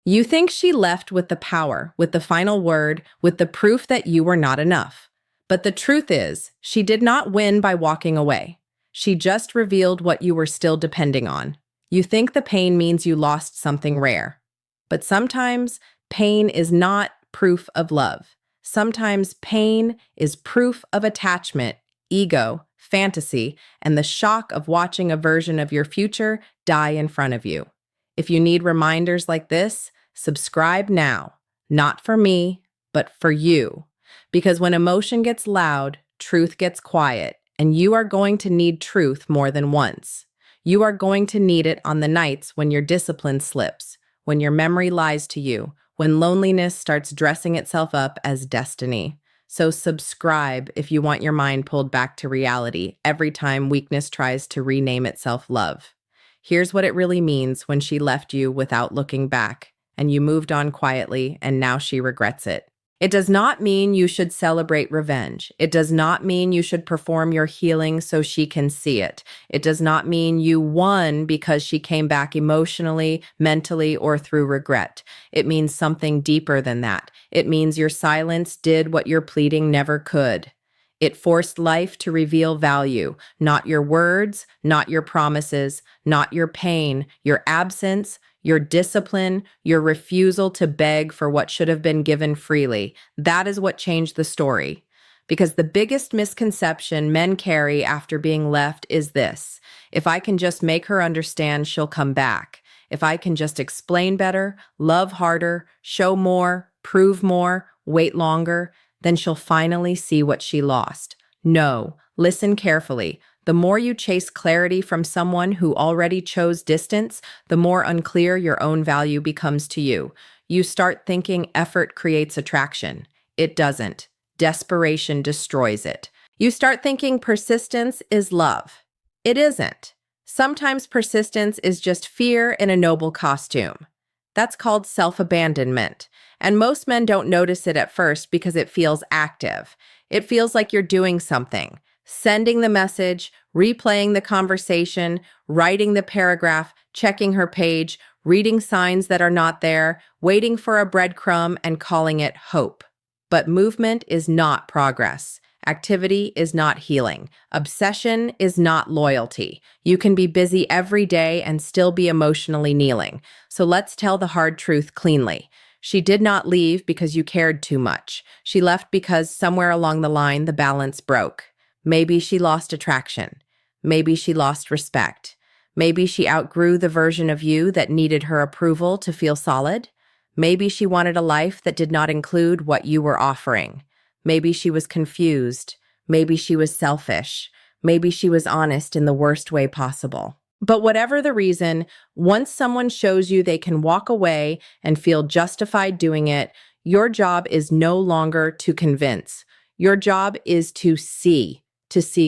You think she left with the power, with the final word, with the proof that you were not enough. But the truth is, she did not win by walking away. She just revealed what you were still depending on. You think the pain means you lost something rare. But sometimes pain is not proof of love. Sometimes pain is proof of attachment, ego, fantasy, and the shock of watching a version of your future die in front of you. If you need reminders like this, subscribe now. Not for me, but for you. Because when emotion gets loud, truth gets quiet, and you are going to need truth more than once. You are going to need it on the nights when your discipline slips, when your memory lies to you, when loneliness starts dressing itself up as destiny. So subscribe if you want your mind pulled back to reality every time weakness tries to rename itself love. Here's what it really means when she left you without looking back, and you moved on quietly, and now she regrets it. It does not mean you should celebrate revenge. It does not mean you should perform your healing so she can see it. It does not mean you won because she came back emotionally, mentally, or through regret. It means something deeper than that. It means your silence did what your pleading never could. It forced life to reveal value, not your words, not your promises, not your pain, your absence, your discipline, your refusal to beg for what should have been given freely. That is what changed the story. Because the biggest misconception men carry after being left is this: if I can just make her understand, she'll come back. If I can just explain better, love harder, show more, prove more, wait longer, then she'll finally see what she lost. No, listen carefully. The more you chase clarity from someone who already chose distance, the more unclear your own value becomes to you. You start thinking effort creates attraction. It doesn't. Desperation destroys it. You start thinking persistence is love. It isn't. Sometimes persistence is just fear in a noble costume. That's called self-abandonment. And most men don't notice it at first because it feels active. It feels like you're doing something. Sending the message, replaying the conversation, writing the paragraph, checking her page, reading signs that are not there, waiting for a breadcrumb, and calling it hope. But movement is not progress. Activity is not healing. Obsession is not loyalty. You can be busy every day and still be emotionally kneeling. So let's tell the hard truth cleanly. She did not leave because you cared too much. She left because somewhere along the line the balance broke. Maybe she lost attraction. Maybe she lost respect. Maybe she outgrew the version of you that needed her approval to feel solid. Maybe she wanted a life that did not include what you were offering. Maybe she was confused. Maybe she was selfish. Maybe she was honest in the worst way possible. But whatever the reason, once someone shows you they can walk away and feel justified doing it, your job is no longer to convince. Your job is to see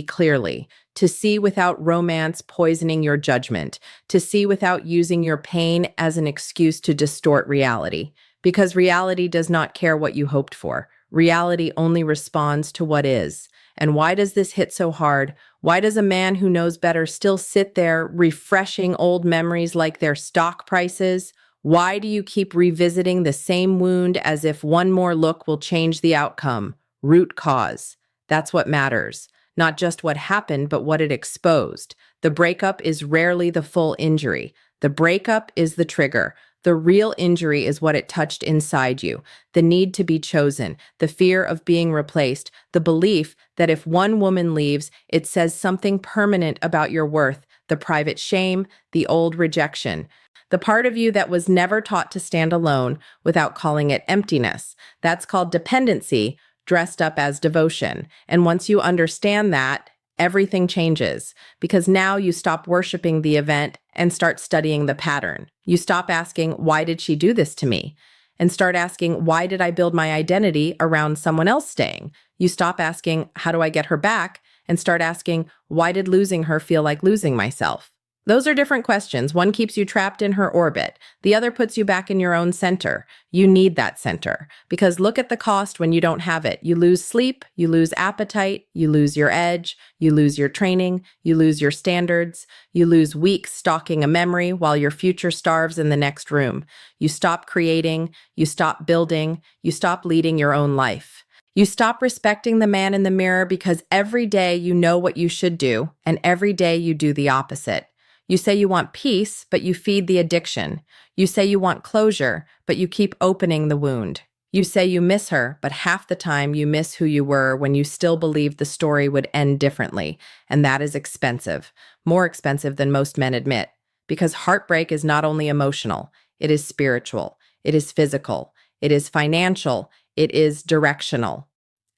clearly, to see without romance poisoning your judgment, to see without using your pain as an excuse to distort reality. Because reality does not care what you hoped for. Reality only responds to what is. And why does this hit so hard? Why does a man who knows better still sit there refreshing old memories like they're stock prices? Why do you keep revisiting the same wound as if one more look will change the outcome? Root cause. That's what matters. Not just what happened, but what it exposed. The breakup is rarely the full injury. The breakup is the trigger. The real injury is what it touched inside you. The need to be chosen, the fear of being replaced, the belief that if one woman leaves, it says something permanent about your worth, the private shame, the old rejection. The part of you that was never taught to stand alone without calling it emptiness. That's called dependency, dressed up as devotion. And once you understand that, everything changes, because now you stop worshiping the event and start studying the pattern. You stop asking, why did she do this to me? And start asking, why did I build my identity around someone else staying? You stop asking, how do I get her back? And start asking, why did losing her feel like losing myself? Those are different questions. One keeps you trapped in her orbit. The other puts you back in your own center. You need that center because look at the cost when you don't have it. You lose sleep, you lose appetite, you lose your edge, you lose your training, you lose your standards, you lose weeks stalking a memory while your future starves in the next room. You stop creating, you stop building, you stop leading your own life. You stop respecting the man in the mirror because every day you know what you should do, and every day you do the opposite. You say you want peace, but you feed the addiction. You say you want closure, but you keep opening the wound. You say you miss her, but half the time you miss who you were when you still believed the story would end differently. And that is expensive, more expensive than most men admit. Because heartbreak is not only emotional, it is spiritual, it is physical, it is financial, it is directional.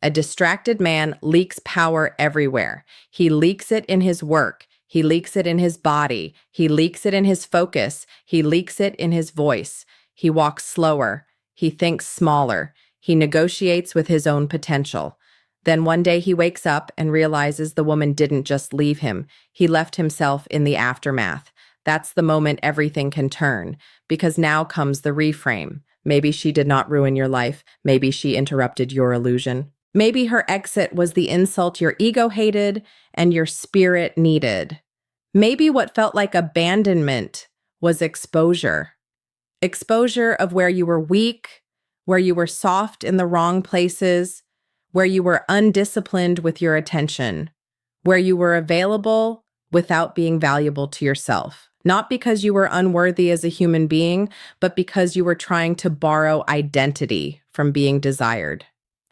A distracted man leaks power everywhere. He leaks it in his work. He leaks it in his body. He leaks it in his focus. He leaks it in his voice. He walks slower. He thinks smaller. He negotiates with his own potential. Then one day he wakes up and realizes the woman didn't just leave him. He left himself in the aftermath. That's the moment everything can turn, because now comes the reframe. Maybe she did not ruin your life. Maybe she interrupted your illusion. Maybe her exit was the insult your ego hated and your spirit needed. Maybe what felt like abandonment was exposure. Exposure of where you were weak, where you were soft in the wrong places, where you were undisciplined with your attention, where you were available without being valuable to yourself. Not because you were unworthy as a human being, but because you were trying to borrow identity from being desired.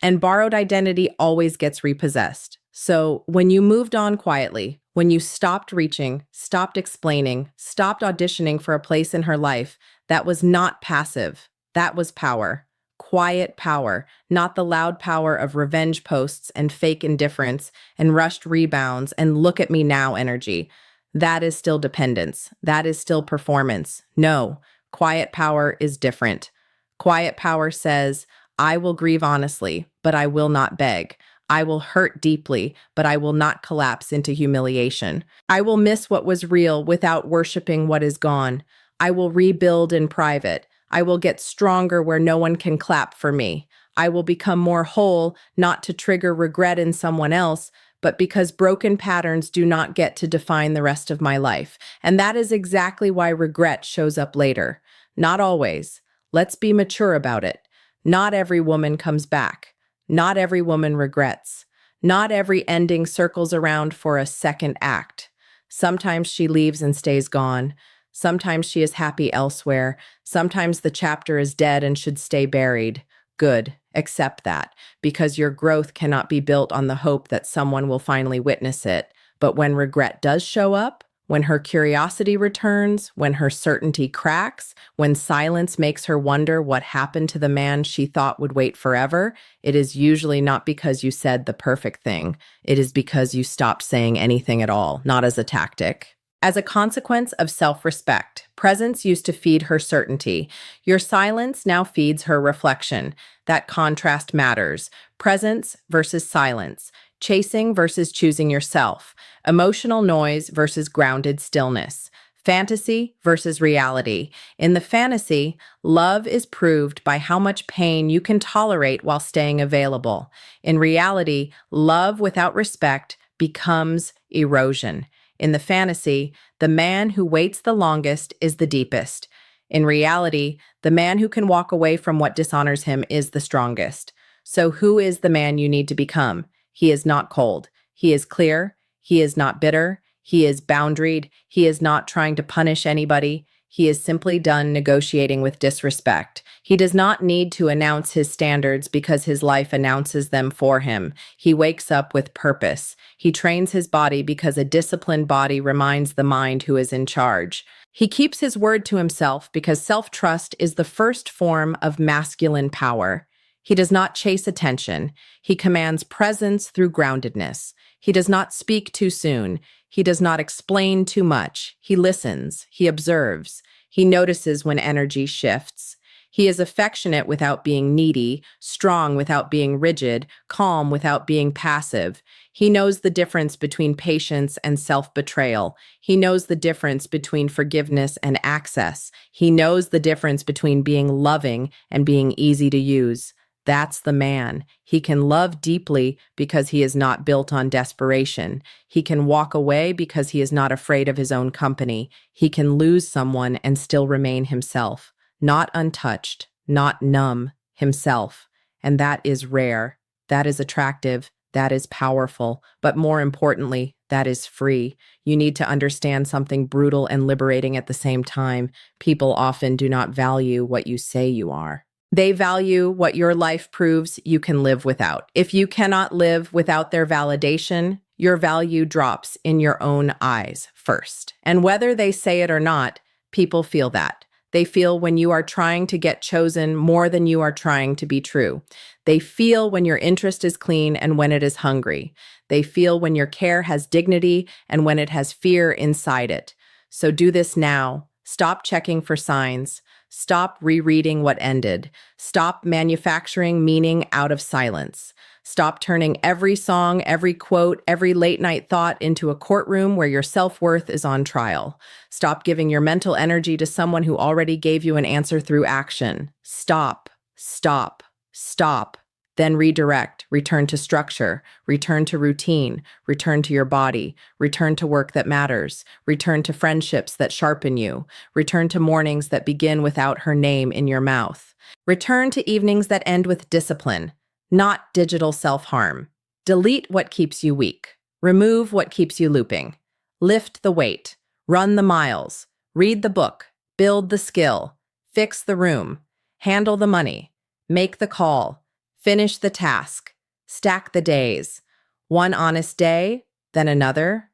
And borrowed identity always gets repossessed. So when you moved on quietly, when you stopped reaching, stopped explaining, stopped auditioning for a place in her life, that was not passive. That was power. Quiet power, not the loud power of revenge posts and fake indifference and rushed rebounds and look at me now energy. That is still dependence. That is still performance. No, quiet power is different. Quiet power says, I will grieve honestly, but I will not beg. I will hurt deeply, but I will not collapse into humiliation. I will miss what was real without worshiping what is gone. I will rebuild in private. I will get stronger where no one can clap for me. I will become more whole, not to trigger regret in someone else, but because broken patterns do not get to define the rest of my life. And that is exactly why regret shows up later. Not always. Let's be mature about it. Not every woman comes back. Not every woman regrets. Not every ending circles around for a second act. Sometimes she leaves and stays gone. Sometimes she is happy elsewhere. Sometimes the chapter is dead and should stay buried. Good. Accept that, because your growth cannot be built on the hope that someone will finally witness it. But when regret does show up, when her curiosity returns, when her certainty cracks, when silence makes her wonder what happened to the man she thought would wait forever, it is usually not because you said the perfect thing. It is because you stopped saying anything at all, not as a tactic. As a consequence of self-respect, presence used to feed her certainty. Your silence now feeds her reflection. That contrast matters. Presence versus silence. Chasing versus choosing yourself. Emotional noise versus grounded stillness. Fantasy versus reality. In the fantasy, love is proved by how much pain you can tolerate while staying available. In reality, love without respect becomes erosion. In the fantasy, the man who waits the longest is the deepest. In reality, the man who can walk away from what dishonors him is the strongest. So who is the man you need to become? He is not cold. He is clear. He is not bitter. He is boundaried. He is not trying to punish anybody. He is simply done negotiating with disrespect. He does not need to announce his standards because his life announces them for him. He wakes up with purpose. He trains his body because a disciplined body reminds the mind who is in charge. He keeps his word to himself because self-trust is the first form of masculine power. He does not chase attention. He commands presence through groundedness. He does not speak too soon. He does not explain too much. He listens. He observes. He notices when energy shifts. He is affectionate without being needy, strong without being rigid, calm without being passive. He knows the difference between patience and self-betrayal. He knows the difference between forgiveness and access. He knows the difference between being loving and being easy to use. That's the man. He can love deeply because he is not built on desperation. He can walk away because he is not afraid of his own company. He can lose someone and still remain himself, not untouched, not numb, himself. And that is rare. That is attractive. That is powerful. But more importantly, that is free. You need to understand something brutal and liberating at the same time. People often do not value what you say you are. They value what your life proves you can live without. If you cannot live without their validation, your value drops in your own eyes first. And whether they say it or not, people feel that. They feel when you are trying to get chosen more than you are trying to be true. They feel when your interest is clean and when it is hungry. They feel when your care has dignity and when it has fear inside it. So do this now. Stop checking for signs. Stop rereading what ended. Stop manufacturing meaning out of silence. Stop turning every song, every quote, every late-night thought into a courtroom where your self-worth is on trial. Stop giving your mental energy to someone who already gave you an answer through action. Stop, stop, stop. Then redirect, return to structure, return to routine, return to your body, return to work that matters, return to friendships that sharpen you, return to mornings that begin without her name in your mouth, return to evenings that end with discipline, not digital self-harm. Delete what keeps you weak, remove what keeps you looping, lift the weight, run the miles, read the book, build the skill, fix the room, handle the money, make the call, finish the task, stack the days. One honest day, then another,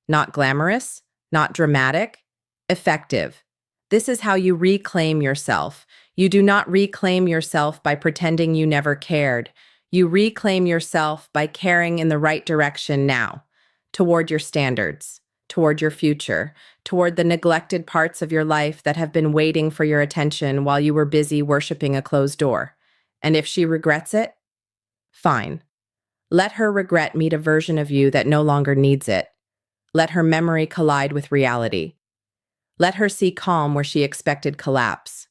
not glamorous, not dramatic, effective. This is how you reclaim yourself. You do not reclaim yourself by pretending you never cared. You reclaim yourself by caring in the right direction now, toward your standards, toward your future, toward the neglected parts of your life that have been waiting for your attention while you were busy worshiping a closed door. And if she regrets it, fine. Let her regret meet a version of you that no longer needs it. Let her memory collide with reality. Let her see calm where she expected collapse.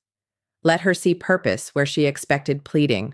Let her see purpose where she expected pleading.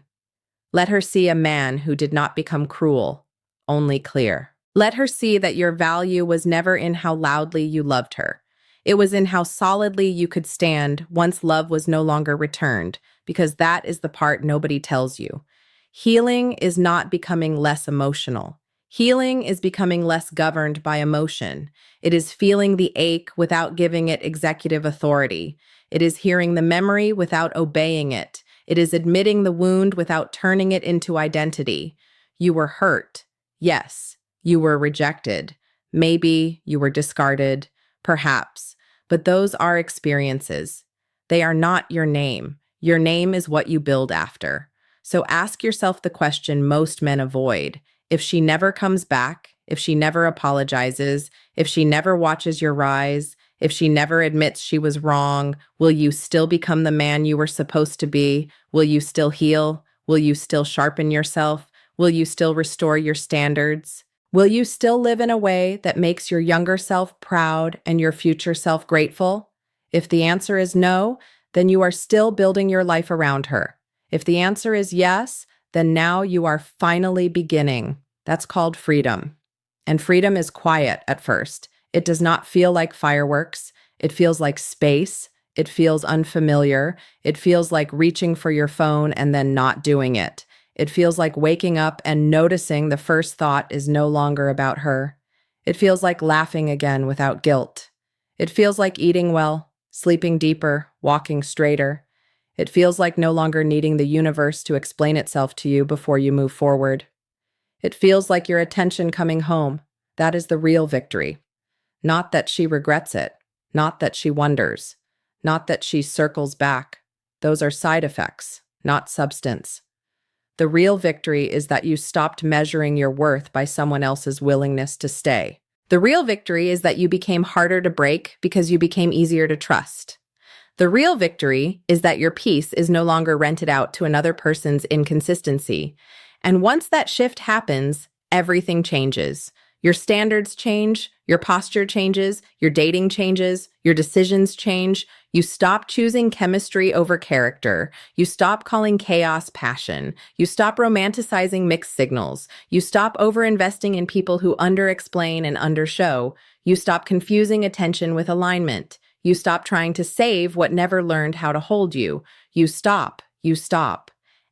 Let her see a man who did not become cruel, only clear. Let her see that your value was never in how loudly you loved her. It was in how solidly you could stand once love was no longer returned, because that is the part nobody tells you. Healing is not becoming less emotional. Healing is becoming less governed by emotion. It is feeling the ache without giving it executive authority. It is hearing the memory without obeying it. It is admitting the wound without turning it into identity. You were hurt. Yes, you were rejected. Maybe you were discarded. Perhaps. But those are experiences. They are not your name. Your name is what you build after. So ask yourself the question most men avoid. If she never comes back, if she never apologizes, if she never watches your rise, if she never admits she was wrong, will you still become the man you were supposed to be? Will you still heal? Will you still sharpen yourself? Will you still restore your standards? Will you still live in a way that makes your younger self proud and your future self grateful? If the answer is no, then you are still building your life around her. If the answer is yes, then now you are finally beginning. That's called freedom. And freedom is quiet at first. It does not feel like fireworks. It feels like space. It feels unfamiliar. It feels like reaching for your phone and then not doing it. It feels like waking up and noticing the first thought is no longer about her. It feels like laughing again without guilt. It feels like eating well, sleeping deeper, walking straighter. It feels like no longer needing the universe to explain itself to you before you move forward. It feels like your attention coming home. That is the real victory. Not that she regrets it. Not that she wonders. Not that she circles back. Those are side effects, not substance. The real victory is that you stopped measuring your worth by someone else's willingness to stay. The real victory is that you became harder to break because you became easier to trust. The real victory is that your peace is no longer rented out to another person's inconsistency. And once that shift happens, everything changes. Your standards change, your posture changes, your dating changes, your decisions change. You stop choosing chemistry over character. You stop calling chaos passion. You stop romanticizing mixed signals. You stop over-investing in people who under-explain and undershow. You stop confusing attention with alignment. You stop trying to save what never learned how to hold you. You stop.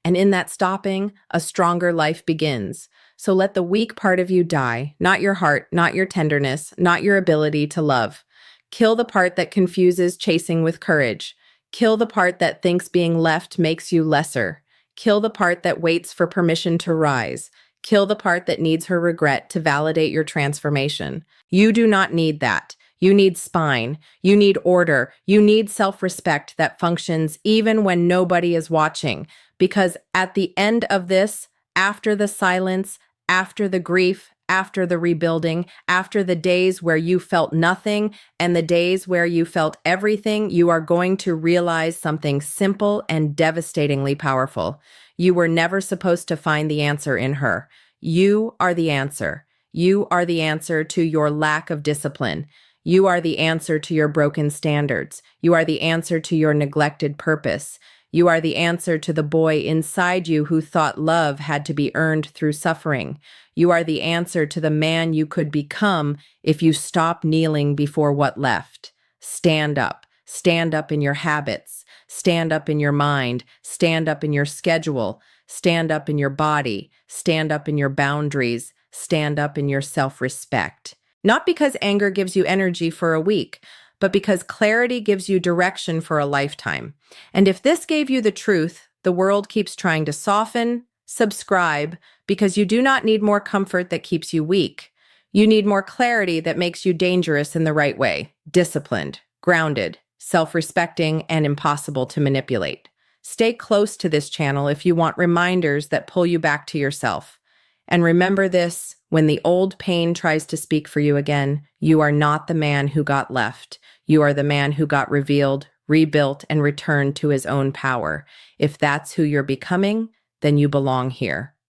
And in that stopping, a stronger life begins. So let the weak part of you die, not your heart, not your tenderness, not your ability to love. Kill the part that confuses chasing with courage. Kill the part that thinks being left makes you lesser. Kill the part that waits for permission to rise. Kill the part that needs her regret to validate your transformation. You do not need that. You need spine. You need order. You need self-respect that functions even when nobody is watching. Because at the end of this, after the silence, after the grief, after the rebuilding, after the days where you felt nothing and the days where you felt everything, you are going to realize something simple and devastatingly powerful. You were never supposed to find the answer in her. You are the answer. You are the answer to your lack of discipline. You are the answer to your broken standards. You are the answer to your neglected purpose. You are the answer to the boy inside you who thought love had to be earned through suffering. You are the answer to the man you could become if you stop kneeling before what left. Stand up. Stand up in your habits. Stand up in your mind. Stand up in your schedule. Stand up in your body. Stand up in your boundaries. Stand up in your self-respect. Not because anger gives you energy for a week, but because clarity gives you direction for a lifetime. And if this gave you the truth, the world keeps trying to soften, subscribe, because you do not need more comfort that keeps you weak. You need more clarity that makes you dangerous in the right way, disciplined, grounded, self-respecting, and impossible to manipulate. Stay close to this channel if you want reminders that pull you back to yourself. And remember this, when the old pain tries to speak for you again, you are not the man who got left. You are the man who got revealed, rebuilt, and returned to his own power. If that's who you're becoming, then you belong here.